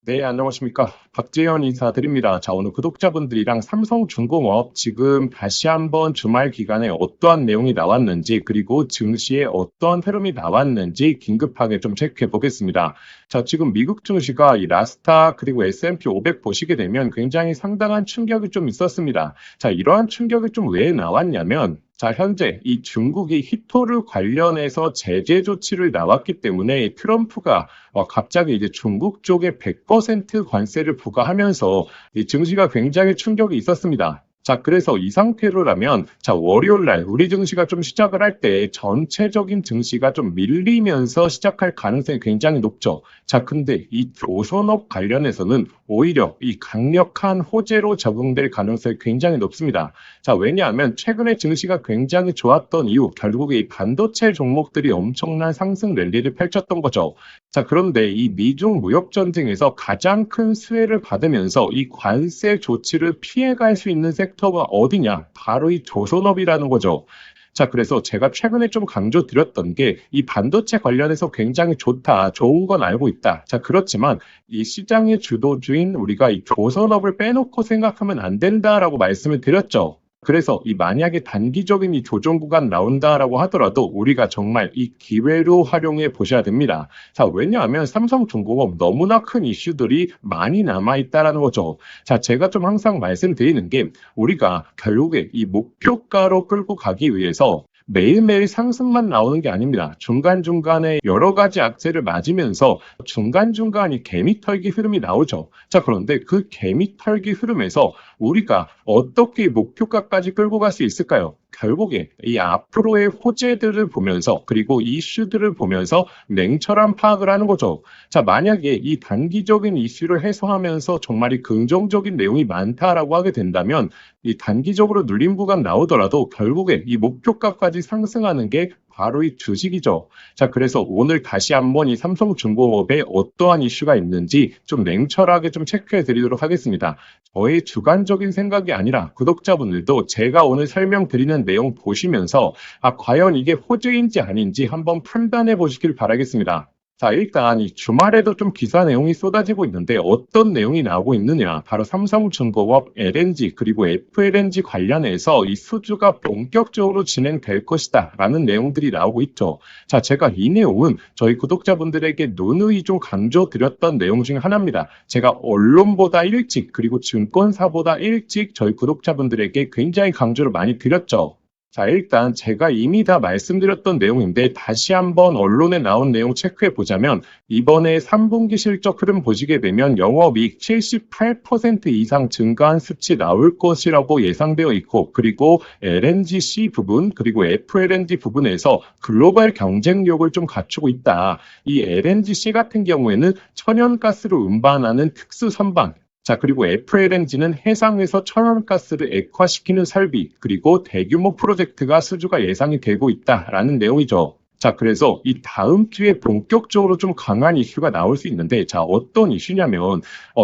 네, 안녕하십니까. 박재현 인사드립니다. 자, 오늘 구독자분들이랑 삼성중공업 지금 다시 한번 주말 기간에 어떠한 내용이 나왔는지, 그리고 증시에 어떠한 흐름이 나왔는지 긴급하게 좀 체크해 보겠습니다. 자, 지금 미국 증시가 이 나스닥 그리고 S&P 500 보시게 되면 굉장히 상당한 충격이 좀 있었습니다. 자, 이러한 충격이 좀 왜 나왔냐면, 자, 현재 이 중국이 히토를 관련해서 제재 조치를 나왔기 때문에 트럼프가 갑자기 이제 중국 쪽에 100% 관세를 부과하면서 이 증시가 굉장히 충격이 있었습니다. 자, 그래서 이 상태로라면, 자, 월요일 날 우리 증시가 좀 시작을 할 때 전체적인 증시가 좀 밀리면서 시작할 가능성이 굉장히 높죠. 자, 근데 이 조선업 관련해서는 오히려 이 강력한 호재로 적용될 가능성이 굉장히 높습니다. 자, 왜냐하면 최근에 증시가 굉장히 좋았던 이유, 결국에 이 반도체 종목들이 엄청난 상승 랠리를 펼쳤던 거죠. 자, 그런데 이 미중 무역 전쟁에서 가장 큰 수혜를 받으면서 이 관세 조치를 피해갈 수 있는 섹터가 어디냐? 바로 이 조선업이라는 거죠. 자, 그래서 제가 최근에 좀 강조드렸던 게 이 반도체 관련해서 굉장히 좋다, 좋은 건 알고 있다. 자, 그렇지만 이 시장의 주도주인 우리가 이 조선업을 빼놓고 생각하면 안 된다라고 말씀을 드렸죠. 그래서 이 만약에 단기적인 이 조정 구간 나온다라고 하더라도 우리가 정말 이 기회로 활용해 보셔야 됩니다. 자, 왜냐하면 삼성중공업 너무나 큰 이슈들이 많이 남아있다라는 거죠. 자, 제가 좀 항상 말씀드리는 게 우리가 결국에 이 목표가로 끌고 가기 위해서 매일매일 상승만 나오는 게 아닙니다. 중간중간에 여러 가지 악재를 맞으면서 중간중간에 개미털기 흐름이 나오죠. 자, 그런데 그 개미털기 흐름에서 우리가 어떻게 목표가까지 끌고 갈 수 있을까요? 결국에 이 앞으로의 호재들을 보면서 그리고 이슈들을 보면서 냉철한 파악을 하는 거죠. 자, 만약에 이 단기적인 이슈를 해소하면서 정말 이 긍정적인 내용이 많다라고 하게 된다면 이 단기적으로 눌림 구간 나오더라도 결국에 이 목표가까지 상승하는 게 바로 이 주식이죠. 자, 그래서 오늘 다시 한번 이 삼성중공업에 어떠한 이슈가 있는지 좀 냉철하게 좀 체크해 드리도록 하겠습니다. 저의 주관적인 생각이 아니라 구독자분들도 제가 오늘 설명드리는 내용 보시면서 과연 이게 호재인지 아닌지 한번 판단해 보시길 바라겠습니다. 자, 일단 이 주말에도 좀 기사 내용이 쏟아지고 있는데 어떤 내용이 나오고 있느냐? 바로 삼성중공업 LNG 그리고 FLNG 관련해서 이 수주가 본격적으로 진행될 것이다 라는 내용들이 나오고 있죠. 자, 제가 이 내용은 저희 구독자분들에게 누누이 좀 강조드렸던 내용 중에 하나입니다. 제가 언론보다 일찍 그리고 증권사보다 일찍 저희 구독자분들에게 굉장히 강조를 많이 드렸죠. 자, 일단 제가 이미 다 말씀드렸던 내용인데 다시 한번 언론에 나온 내용 체크해 보자면 이번에 3분기 실적 흐름 보시게 되면 영업이익 78% 이상 증가한 수치 나올 것이라고 예상되어 있고, 그리고 LNGC 부분 그리고 FLNG 부분에서 글로벌 경쟁력을 좀 갖추고 있다. 이 LNGC 같은 경우에는 천연가스로 운반하는 특수 선박, 자, 그리고 FLNG는 해상에서 천연가스를 액화시키는 설비, 그리고 대규모 프로젝트가 수주가 예상이 되고 있다라는 내용이죠. 자, 그래서 이 다음 주에 본격적으로 좀 강한 이슈가 나올 수 있는데, 자, 어떤 이슈냐면,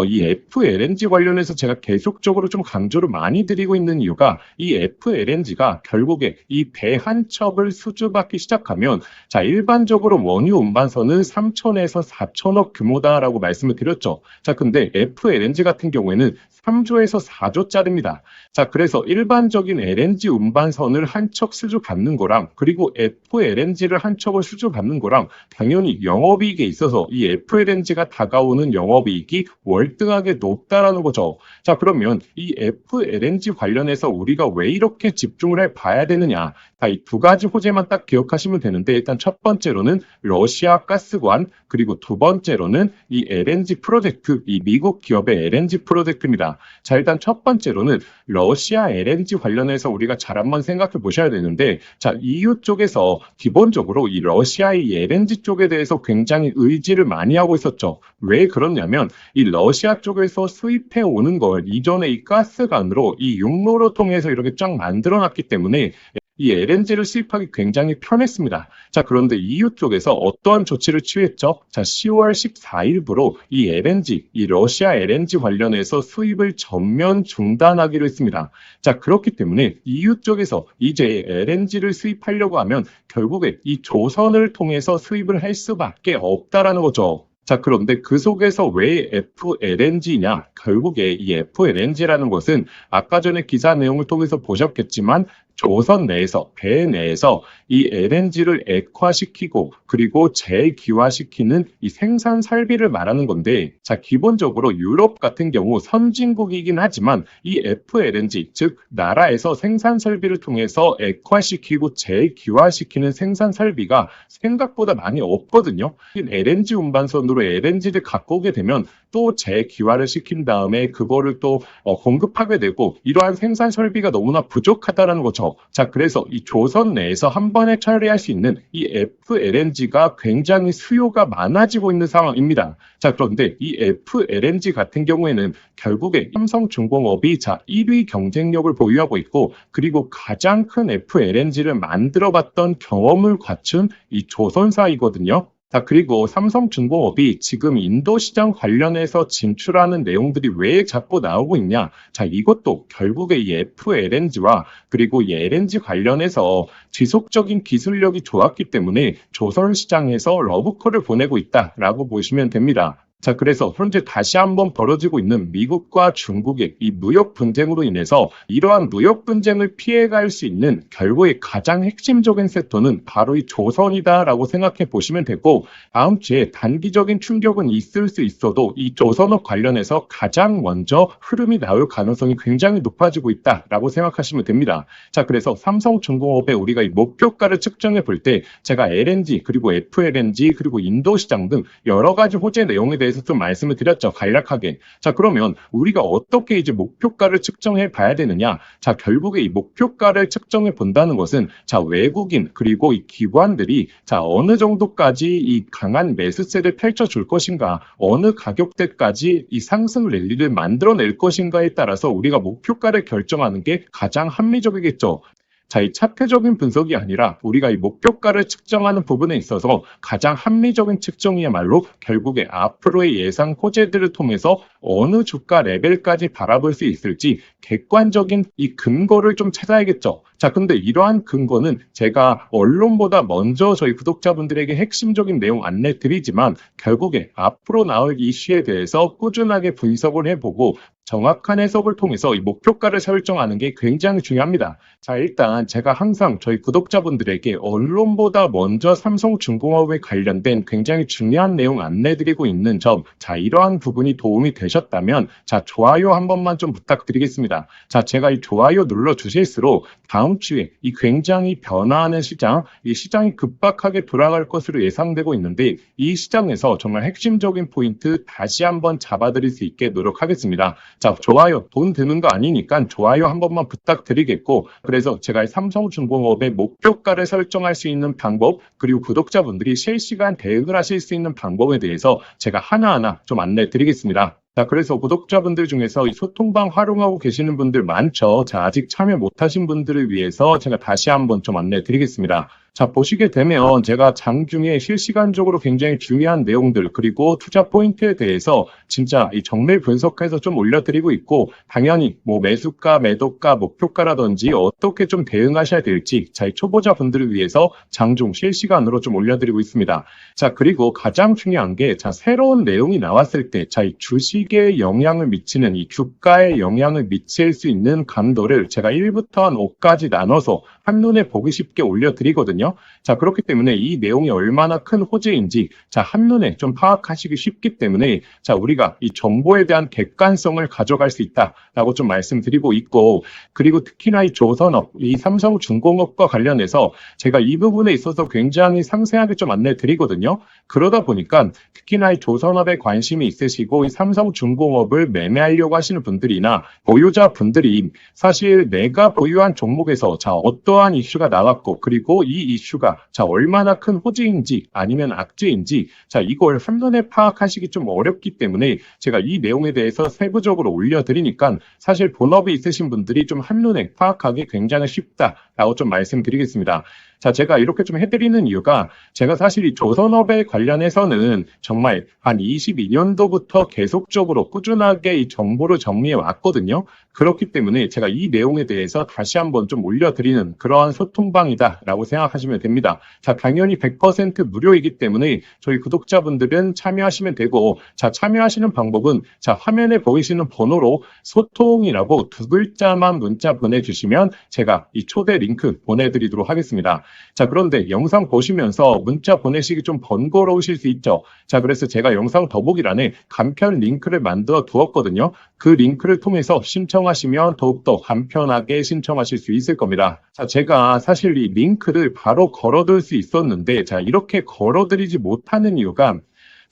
이 FLNG 관련해서 제가 계속적으로 좀 강조를 많이 드리고 있는 이유가 이 FLNG가 결국에 이 배 한 척을 수주받기 시작하면, 자, 일반적으로 원유 운반선은 3천에서 4천억 규모다라고 말씀을 드렸죠. 자, 근데 FLNG 같은 경우에는 3조에서 4조짜리입니다. 자, 그래서 일반적인 LNG 운반선을 한 척 수주받는 거랑 그리고 FLNG를 한 척을 수주받는 거랑 당연히 영업이익에 있어서 이 FLNG가 다가오는 영업이익이 월등하게 높다라는 거죠. 자, 그러면 이 FLNG 관련해서 우리가 왜 이렇게 집중을 해 봐야 되느냐? 자, 이 두 가지 호재만 딱 기억하시면 되는데, 일단 첫 번째로는 러시아 가스관, 그리고 두 번째로는 이 LNG 프로젝트, 이 미국 기업의 LNG 프로젝트입니다. 자, 일단 첫 번째로는 러시아 LNG 관련해서 우리가 잘 한번 생각해 보셔야 되는데, 자, EU 쪽에서 기본적으로 이 러시아의 LNG 쪽에 대해서 굉장히 의지를 많이 하고 있었죠. 왜 그러냐면 이 러시아 쪽에서 수입해 오는 걸 이전에 이 가스관으로 이 육로로 통해서 이렇게 쫙 만들어 놨기 때문에 이 LNG를 수입하기 굉장히 편했습니다. 자, 그런데 EU 쪽에서 어떠한 조치를 취했죠? 자, 10월 14일부로 이 LNG, 이 러시아 LNG 관련해서 수입을 전면 중단하기로 했습니다. 자, 그렇기 때문에 EU 쪽에서 이제 LNG를 수입하려고 하면 결국에 이 조선을 통해서 수입을 할 수밖에 없다라는 거죠. 자, 그런데 그 속에서 왜 FLNG냐? 결국에 이 FLNG라는 것은 아까 전에 기사 내용을 통해서 보셨겠지만 조선 내에서, 배 내에서 이 LNG를 액화시키고 그리고 재기화시키는 이 생산 설비를 말하는 건데, 자, 기본적으로 유럽 같은 경우 선진국이긴 하지만 이 FLNG, 즉 나라에서 생산 설비를 통해서 액화시키고 재기화시키는 생산 설비가 생각보다 많이 없거든요. LNG 운반선으로 LNG를 갖고 오게 되면 또 재기화를 시킨 다음에 그거를 또 공급하게 되고, 이러한 생산 설비가 너무나 부족하다는 거죠. 자, 그래서 이 조선 내에서 한 번에 처리할 수 있는 이 FLNG가 굉장히 수요가 많아지고 있는 상황입니다. 자, 그런데 이 FLNG 같은 경우에는 결국에 삼성중공업이 1위 경쟁력을 보유하고 있고, 그리고 가장 큰 FLNG를 만들어봤던 경험을 갖춘 이 조선사이거든요. 자, 그리고 삼성중공업이 지금 인도 시장 관련해서 진출하는 내용들이 왜 자꾸 나오고 있냐? 자, 이것도 결국에 이 FLNG와 그리고 이 LNG 관련해서 지속적인 기술력이 좋았기 때문에 조선 시장에서 러브콜을 보내고 있다라고 보시면 됩니다. 자, 그래서 현재 다시 한번 벌어지고 있는 미국과 중국의 이 무역 분쟁으로 인해서 이러한 무역 분쟁을 피해갈 수 있는 결국에 가장 핵심적인 섹터는 바로 이 조선이다라고 생각해 보시면 되고, 다음 주에 단기적인 충격은 있을 수 있어도 이 조선업 관련해서 가장 먼저 흐름이 나올 가능성이 굉장히 높아지고 있다라고 생각하시면 됩니다. 자, 그래서 삼성중공업의 우리가 이 목표가를 측정해 볼 때 제가 LNG 그리고 FLNG 그리고 인도 시장 등 여러 가지 호재 내용에 대해서 좀 말씀을 드렸죠, 간략하게. 자, 그러면 우리가 어떻게 이제 목표가를 측정해 봐야 되느냐? 자, 결국에 이 목표가를 측정해 본다는 것은 외국인 그리고 이 기관들이 어느 정도까지 이 강한 매수세를 펼쳐줄 것인가, 어느 가격대까지 이 상승 랠리를 만들어낼 것인가에 따라서 우리가 목표가를 결정하는 게 가장 합리적이겠죠. 자, 이 차트적인 분석이 아니라 우리가 이 목표가를 측정하는 부분에 있어서 가장 합리적인 측정이야말로 결국에 앞으로의 예상 호재들을 통해서 어느 주가 레벨까지 바라볼 수 있을지 객관적인 이 근거를 좀 찾아야겠죠. 자, 근데 이러한 근거는 제가 언론보다 먼저 저희 구독자분들에게 핵심적인 내용 안내 드리지만, 결국에 앞으로 나올 이슈에 대해서 꾸준하게 분석을 해보고 정확한 해석을 통해서 이 목표가를 설정하는 게 굉장히 중요합니다. 자, 일단 제가 항상 저희 구독자분들에게 언론보다 먼저 삼성중공업에 관련된 굉장히 중요한 내용 안내드리고 있는 점, 자, 이러한 부분이 도움이 되셨다면 좋아요 한 번만 좀 부탁드리겠습니다. 자, 제가 이 좋아요 눌러주실수록 다음 주에 이 굉장히 변화하는 시장, 이 시장이 급박하게 돌아갈 것으로 예상되고 있는데, 이 시장에서 정말 핵심적인 포인트 다시 한번 잡아드릴 수 있게 노력하겠습니다. 자, 좋아요, 돈 드는 거 아니니까 좋아요 한 번만 부탁드리겠고, 그래서 제가 삼성중공업의 목표가를 설정할 수 있는 방법, 그리고 구독자분들이 실시간 대응을 하실 수 있는 방법에 대해서 제가 하나하나 좀 안내 드리겠습니다. 자, 그래서 구독자분들 중에서 이 소통방 활용하고 계시는 분들 많죠. 자, 아직 참여 못하신 분들을 위해서 제가 다시 한번 좀 안내 드리겠습니다. 자, 보시게 되면 제가 장중에 실시간적으로 굉장히 중요한 내용들 그리고 투자 포인트에 대해서 진짜 이 정밀 분석해서 좀 올려드리고 있고, 당연히 뭐 매수가, 매도가, 목표가라든지 어떻게 좀 대응하셔야 될지 이 초보자분들을 위해서 장중 실시간으로 좀 올려드리고 있습니다. 자, 그리고 가장 중요한 게 새로운 내용이 나왔을 때 이 주식에 영향을 미치는, 이 주가에 영향을 미칠 수 있는 강도를 제가 1부터 한 5까지 나눠서 한눈에 보기 쉽게 올려드리거든요. 자, 그렇기 때문에 이 내용이 얼마나 큰 호재인지 한눈에 좀 파악하시기 쉽기 때문에 우리가 이 정보에 대한 객관성을 가져갈 수 있다라고 좀 말씀드리고 있고, 그리고 특히나 이 조선업, 이 삼성중공업과 관련해서 제가 이 부분에 있어서 굉장히 상세하게 좀 안내 드리거든요. 그러다 보니까 특히나 이 조선업에 관심이 있으시고 이 삼성중공업을 매매하려고 하시는 분들이나 보유자분들이 사실 내가 보유한 종목에서 어떠한 이슈가 나왔고, 그리고 이 이슈가 얼마나 큰 호재인지 아니면 악재인지 이걸 한눈에 파악하시기 좀 어렵기 때문에 제가 이 내용에 대해서 세부적으로 올려드리니까 사실 본업이 있으신 분들이 좀 한눈에 파악하기 굉장히 쉽다라고 좀 말씀드리겠습니다. 자, 제가 이렇게 좀 해드리는 이유가 제가 사실 이 조선업에 관련해서는 정말 한 22년도부터 계속적으로 꾸준하게 이 정보를 정리해 왔거든요. 그렇기 때문에 제가 이 내용에 대해서 다시 한번 좀 올려드리는 그러한 소통방이다라고 생각하시면 됩니다. 자, 당연히 100% 무료이기 때문에 저희 구독자분들은 참여하시면 되고, 자, 참여하시는 방법은 자, 화면에 보이시는 번호로 소통이라고 두 글자만 문자 보내주시면 제가 이 초대 링크 보내드리도록 하겠습니다. 자, 그런데 영상 보시면서 문자 보내시기 좀 번거로우실 수 있죠. 자, 그래서 제가 영상 더보기란에 간편 링크를 만들어 두었거든요. 그 링크를 통해서 신청하시면 더욱더 간편하게 신청하실 수 있을 겁니다. 자, 제가 사실 이 링크를 바로 걸어둘 수 있었는데, 자, 이렇게 걸어드리지 못하는 이유가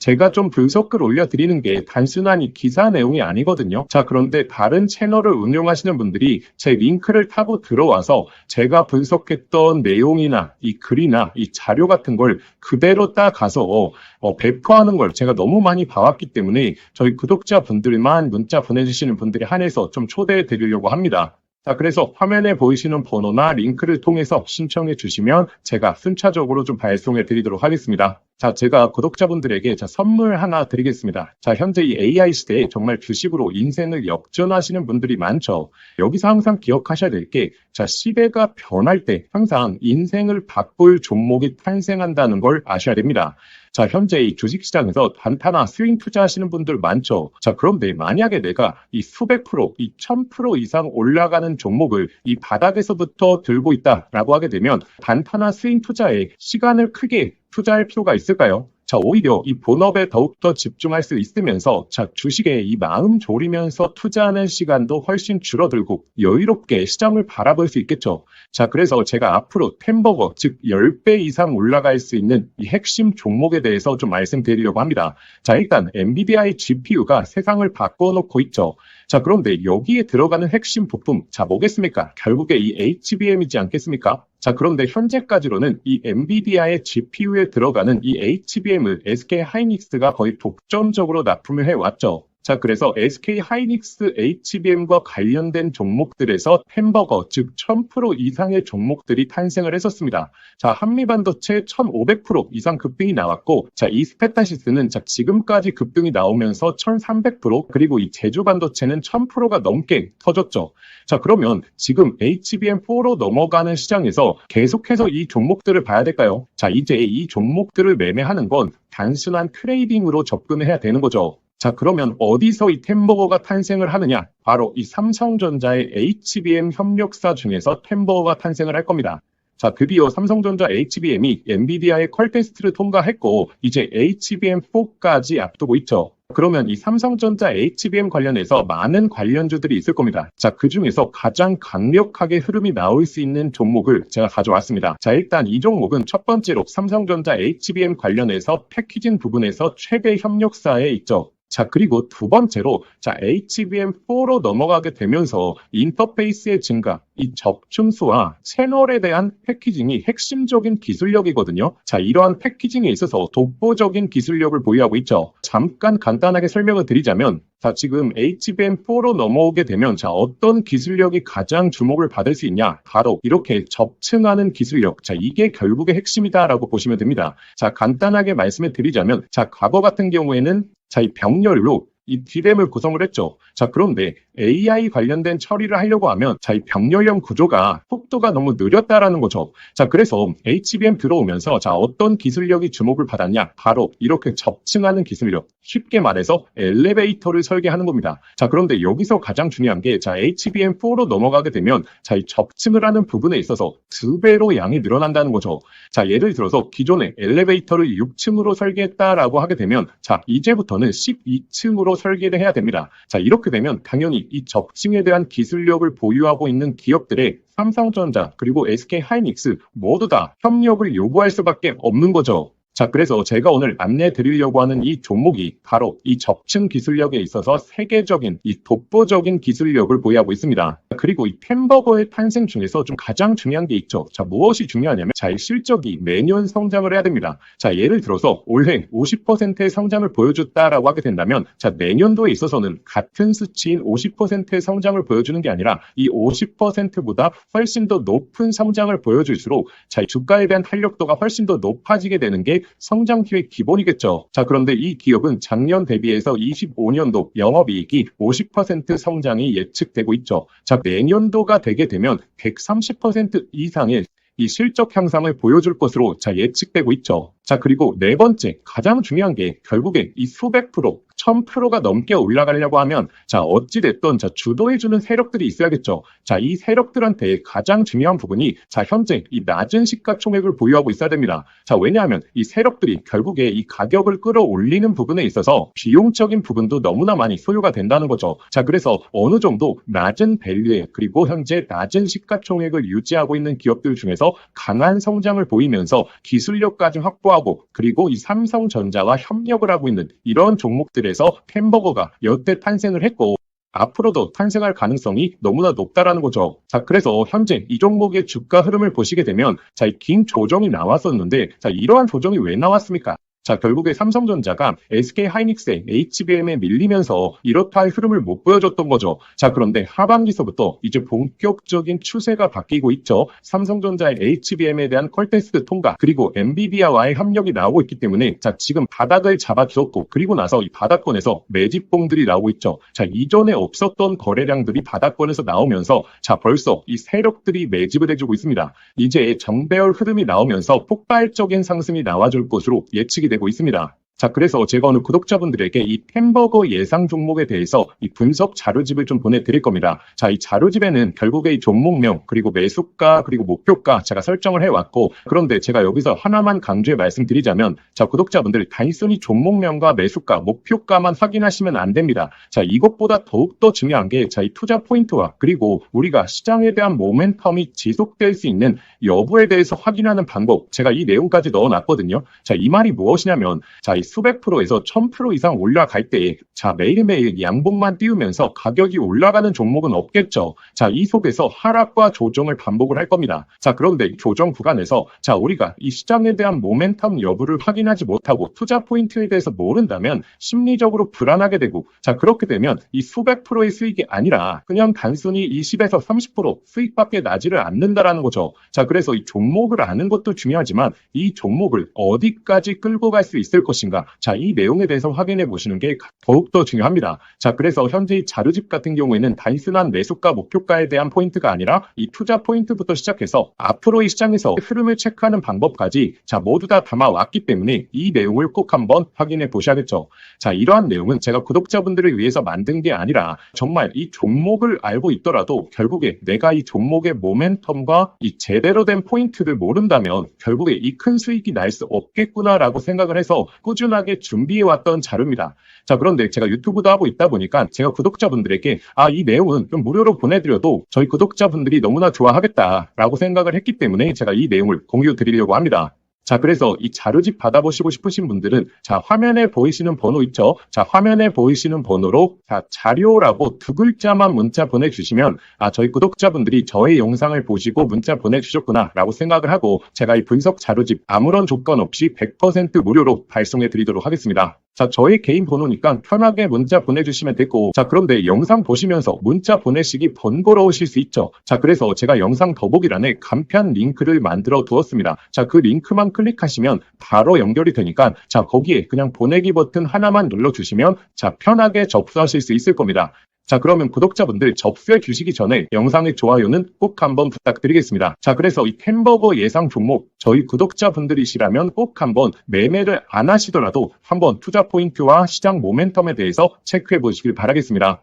제가 좀 분석글 올려드리는 게 단순한 이 기사 내용이 아니거든요. 자, 그런데 다른 채널을 운영하시는 분들이 제 링크를 타고 들어와서 제가 분석했던 내용이나 이 글이나 이 자료 같은 걸 그대로 따가서 배포하는 걸 제가 너무 많이 봐왔기 때문에 저희 구독자분들만 문자 보내주시는 분들에 한해서 좀 초대해 드리려고 합니다. 자, 그래서 화면에 보이시는 번호나 링크를 통해서 신청해 주시면 제가 순차적으로 좀 발송해 드리도록 하겠습니다. 자, 제가 구독자분들에게 선물 하나 드리겠습니다. 자, 현재 이 AI 시대에 정말 주식으로 인생을 역전하시는 분들이 많죠. 여기서 항상 기억하셔야 될 게, 자, 시대가 변할 때 항상 인생을 바꿀 종목이 탄생한다는 걸 아셔야 됩니다. 자, 현재 이 주식시장에서 단타나 스윙 투자하시는 분들 많죠. 자, 그런데 만약에 내가 이 수백 프로, 이 1000% 이상 올라가는 종목을 이 바닥에서부터 들고 있다라고 하게 되면 단타나 스윙 투자에 시간을 크게 투자할 필요가 있을까요? 자, 오히려 이 본업에 더욱더 집중할 수 있으면서 자, 주식에 이 마음 졸이면서 투자하는 시간도 훨씬 줄어들고 여유롭게 시장을 바라볼 수 있겠죠. 자, 그래서 제가 앞으로 템버거, 즉 10배 이상 올라갈 수 있는 이 핵심 종목에 대해서 좀 말씀드리려고 합니다. 자, 일단 엔비디아의 GPU가 세상을 바꿔놓고 있죠. 자, 그런데 여기에 들어가는 핵심 부품, 자, 뭐겠습니까? 결국에 이 HBM이지 않겠습니까? 자, 그런데 현재까지로는 이 엔비디아의 GPU에 들어가는 이 HBM을 SK 하이닉스가 거의 독점적으로 납품을 해왔죠. 자, 그래서 SK 하이닉스 HBM과 관련된 종목들에서 햄버거, 즉 1000% 이상의 종목들이 탄생을 했었습니다. 자, 한미반도체 1500% 이상 급등이 나왔고, 자, 이 스페타시스는 자, 지금까지 급등이 나오면서 1300%, 그리고 이 제주반도체는 1000%가 넘게 터졌죠. 자, 그러면 지금 HBM4로 넘어가는 시장에서 계속해서 이 종목들을 봐야 될까요? 자, 이제 이 종목들을 매매하는 건 단순한 트레이딩으로 접근을 해야 되는 거죠. 자, 그러면 어디서 이 템버거가 탄생을 하느냐? 바로 이 삼성전자의 HBM 협력사 중에서 템버거가 탄생을 할 겁니다. 자, 드디어 삼성전자 HBM이 엔비디아의 퀄 테스트를 통과했고 이제 HBM4까지 앞두고 있죠. 그러면 이 삼성전자 HBM 관련해서 많은 관련주들이 있을 겁니다. 자, 그 중에서 가장 강력하게 흐름이 나올 수 있는 종목을 제가 가져왔습니다. 자, 일단 이 종목은 첫 번째로 삼성전자 HBM 관련해서 패키징 부분에서 최대 협력사에 있죠. 자, 그리고 두 번째로 자, HBM4로 넘어가게 되면서 인터페이스의 증가, 이 적층수와 채널에 대한 패키징이 핵심적인 기술력이거든요. 자, 이러한 패키징에 있어서 독보적인 기술력을 보유하고 있죠. 잠깐 간단하게 설명을 드리자면 자, 지금 HBM4로 넘어오게 되면 자, 어떤 기술력이 가장 주목을 받을 수 있냐? 바로 이렇게 접층하는 기술력. 자, 이게 결국의 핵심이다라고 보시면 됩니다. 자, 간단하게 말씀을 드리자면 자, 과거 같은 경우에는 자, 이 병렬로 이 D램을 구성을 했죠. 자, 그런데 AI 관련된 처리를 하려고 하면 자, 이 병렬형 구조가 속도가 너무 느렸다라는 거죠. 자, 그래서 HBM 들어오면서 자, 어떤 기술력이 주목을 받았냐? 바로 이렇게 접층하는 기술력. 쉽게 말해서 엘리베이터를 설계하는 겁니다. 자, 그런데 여기서 가장 중요한 게 자, HBM4로 넘어가게 되면 자, 이 접층을 하는 부분에 있어서 2배로 양이 늘어난다는 거죠. 자, 예를 들어서 기존에 엘리베이터를 6층으로 설계했다라고 하게 되면 자, 이제부터는 12층으로 설계를 해야 됩니다. 자, 이렇게 되면 당연히 이 접층에 대한 기술력을 보유하고 있는 기업들의 삼성전자 그리고 SK 하이닉스 모두 다 협력을 요구할 수밖에 없는 거죠. 자, 그래서 제가 오늘 안내 드리려고 하는 이 종목이 바로 이 접층 기술력에 있어서 세계적인 이 독보적인 기술력을 보유하고 있습니다. 그리고 이 햄버거의 탄생 중에서 좀 가장 중요한 게 있죠. 자, 무엇이 중요하냐면 자, 이 실적이 매년 성장을 해야 됩니다. 자, 예를 들어서 올해 50%의 성장을 보여줬다라고 하게 된다면 자, 내년도에 있어서는 같은 수치인 50%의 성장을 보여주는 게 아니라 이 50%보다 훨씬 더 높은 성장을 보여줄수록 자, 이 주가에 대한 탄력도가 훨씬 더 높아지게 되는 게 성장기의 기본이겠죠. 자, 그런데 이 기업은 작년 대비해서 25년도 영업이익이 50% 성장이 예측되고 있죠. 자, 내년도가 되게 되면 130% 이상의 이 실적 향상을 보여줄 것으로 자, 예측되고 있죠. 자, 그리고 네 번째 가장 중요한 게 결국에 이 수백 프로 1000%가 넘게 올라가려고 하면 자, 어찌됐든 자, 주도해주는 세력들이 있어야겠죠. 자, 이 세력들한테 가장 중요한 부분이 자, 현재 이 낮은 시가총액을 보유하고 있어야 됩니다. 자, 왜냐하면 이 세력들이 결국에 이 가격을 끌어올리는 부분에 있어서 비용적인 부분도 너무나 많이 소요가 된다는 거죠. 자, 그래서 어느 정도 낮은 밸류에 그리고 현재 낮은 시가총액을 유지하고 있는 기업들 중에서 강한 성장을 보이면서 기술력까지 확보하고 그리고 이 삼성전자와 협력을 하고 있는 이런 종목들에서 햄버거가 여태 탄생을 했고 앞으로도 탄생할 가능성이 너무나 높다라는 거죠. 자, 그래서 현재 이 종목의 주가 흐름을 보시게 되면 자, 이 긴 조정이 나왔었는데 자, 이러한 조정이 왜 나왔습니까? 자, 결국에 삼성전자가 SK하이닉스의 HBM에 밀리면서 이렇다 할 흐름을 못 보여줬던 거죠. 자, 그런데 하반기서부터 이제 본격적인 추세가 바뀌고 있죠. 삼성전자의 HBM에 대한 퀄테스트 통과, 그리고 엔비디아와의 협력이 나오고 있기 때문에 자, 지금 바닥을 잡아주었고, 그리고 나서 이 바닥권에서 매집봉들이 나오고 있죠. 자, 이전에 없었던 거래량들이 바닥권에서 나오면서 자, 벌써 이 세력들이 매집을 해주고 있습니다. 이제 정배열 흐름이 나오면서 폭발적인 상승이 나와줄 것으로 예측이 되고 있습니다. 자, 그래서 제가 오늘 구독자분들에게 이 햄버거 예상 종목에 대해서 이 분석 자료집을 좀 보내드릴 겁니다. 자, 이 자료집에는 결국에 이 종목명, 그리고 매수가, 그리고 목표가 제가 설정을 해왔고, 그런데 제가 여기서 하나만 강조해 말씀드리자면, 자, 구독자분들 단순히 종목명과 매수가, 목표가만 확인하시면 안 됩니다. 자, 이것보다 더욱더 중요한 게, 자, 이 투자 포인트와, 그리고 우리가 시장에 대한 모멘텀이 지속될 수 있는 여부에 대해서 확인하는 방법, 제가 이 내용까지 넣어놨거든요. 자, 이 말이 무엇이냐면, 자, 이 수백 프로에서 1000% 이상 올라갈 때, 자, 매일매일 양봉만 띄우면서 가격이 올라가는 종목은 없겠죠. 자, 이 속에서 하락과 조정을 반복을 할 겁니다. 자, 그런데 조정 구간에서, 자, 우리가 이 시장에 대한 모멘텀 여부를 확인하지 못하고 투자 포인트에 대해서 모른다면 심리적으로 불안하게 되고, 자, 그렇게 되면 이 수백 프로의 수익이 아니라 그냥 단순히 20에서 30% 수익밖에 나지를 않는다라는 거죠. 자, 그래서 이 종목을 아는 것도 중요하지만 이 종목을 어디까지 끌고 갈 수 있을 것인가, 자, 이 내용에 대해서 확인해 보시는 게 더욱더 중요합니다. 자, 그래서 현재 이 자료집 같은 경우에는 단순한 매수가, 목표가에 대한 포인트가 아니라 이 투자 포인트부터 시작해서 앞으로 이 시장에서 흐름을 체크하는 방법까지 자, 모두 다 담아왔기 때문에 이 내용을 꼭 한번 확인해 보셔야겠죠. 자, 이러한 내용은 제가 구독자분들을 위해서 만든 게 아니라 정말 이 종목을 알고 있더라도 결국에 내가 이 종목의 모멘텀과 이 제대로 된 포인트를 모른다면 결국에 이 큰 수익이 날 수 없겠구나라고 생각을 해서 꾸준하게 준비해왔던 자료입니다. 자, 그런데 제가 유튜브도 하고 있다 보니까 제가 구독자분들에게 이 내용은 좀 무료로 보내드려도 저희 구독자분들이 너무나 좋아하겠다라고 생각을 했기 때문에 제가 이 내용을 공유 드리려고 합니다. 자, 그래서 이 자료집 받아보시고 싶으신 분들은 자, 화면에 보이시는 번호 있죠? 자, 화면에 보이시는 번호로 자, 자료라고 두 글자만 문자 보내주시면 저희 구독자분들이 저의 영상을 보시고 문자 보내주셨구나 라고 생각을 하고 제가 이 분석 자료집 아무런 조건 없이 100% 무료로 발송해 드리도록 하겠습니다. 자, 저희 개인 번호니까 편하게 문자 보내주시면 되고, 자, 그런데 영상 보시면서 문자 보내시기 번거로우실 수 있죠. 자, 그래서 제가 영상 더보기란에 간편 링크를 만들어 두었습니다. 자, 그 링크만 클릭하시면 바로 연결이 되니까 자, 거기에 그냥 보내기 버튼 하나만 눌러주시면 자, 편하게 접수하실 수 있을 겁니다. 자, 그러면 구독자분들 접수해 주시기 전에 영상의 좋아요는 꼭 한번 부탁드리겠습니다. 자, 그래서 이 햄버거 예상 종목 저희 구독자분들이시라면 꼭 한번 매매를 안 하시더라도 한번 투자 포인트와 시장 모멘텀에 대해서 체크해 보시길 바라겠습니다.